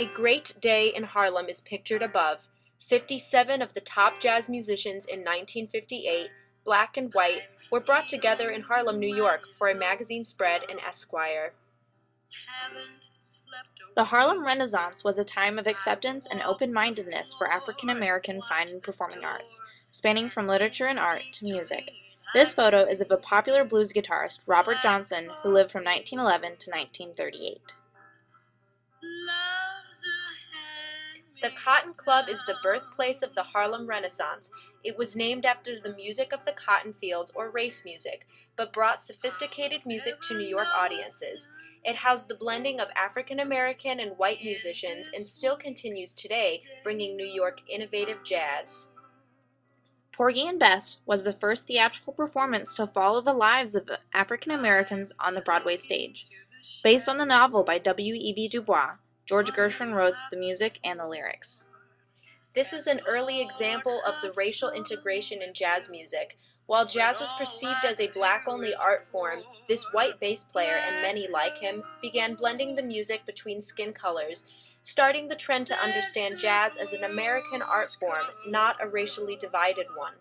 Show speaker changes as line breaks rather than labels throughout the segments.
A great day in Harlem is pictured above. 57 of the top jazz musicians in 1958, black and white, were brought together in Harlem, New York for a magazine spread in Esquire.
The Harlem Renaissance was a time of acceptance and open-mindedness for African American fine and performing arts, spanning from literature and art to music. This photo is of a popular blues guitarist, Robert Johnson, who lived from 1911 to 1938.
The Cotton Club is the birthplace of the Harlem Renaissance. It was named after the music of the cotton fields or race music, but brought sophisticated music to New York audiences. It housed the blending of African American and white musicians and still continues today, bringing New York innovative jazz.
Porgy and Bess was the first theatrical performance to follow the lives of African Americans on the Broadway stage. Based on the novel by W.E.B. Du Bois, George Gershwin wrote the music and the lyrics.
This is an early example of the racial integration in jazz music. While jazz was perceived as a black-only art form, this white bass player, and many like him, began blending the music between skin colors, starting the trend to understand jazz as an American art form, not a racially divided one.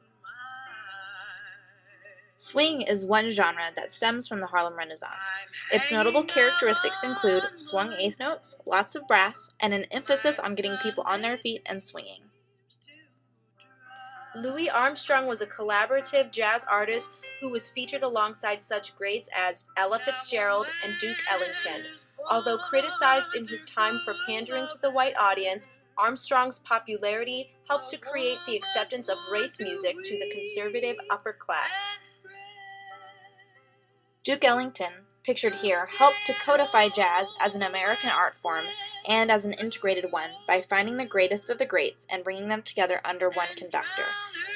Swing is one genre that stems from the Harlem Renaissance. Its notable characteristics include swung eighth notes, lots of brass, and an emphasis on getting people on their feet and swinging.
Louis Armstrong was a collaborative jazz artist who was featured alongside such greats as Ella Fitzgerald and Duke Ellington. Although criticized in his time for pandering to the white audience, Armstrong's popularity helped to create the acceptance of race music to the conservative upper class.
Duke Ellington, pictured here, helped to codify jazz as an American art form and as an integrated one by finding the greatest of the greats and bringing them together under one conductor,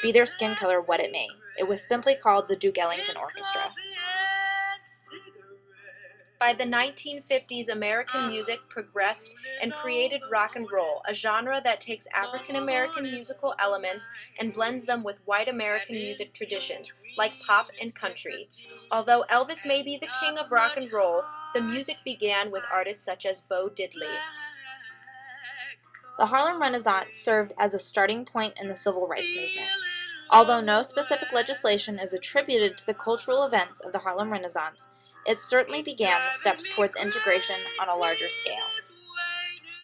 be their skin color what it may. It was simply called the Duke Ellington Orchestra.
By the 1950s, American music progressed and created rock and roll, a genre that takes African American musical elements and blends them with white American music traditions, like pop and country. Although Elvis may be the king of rock and roll, the music began with artists such as Bo Diddley.
The Harlem Renaissance served as a starting point in the civil rights movement. Although no specific legislation is attributed to the cultural events of the Harlem Renaissance, it certainly began the steps towards integration on a larger scale.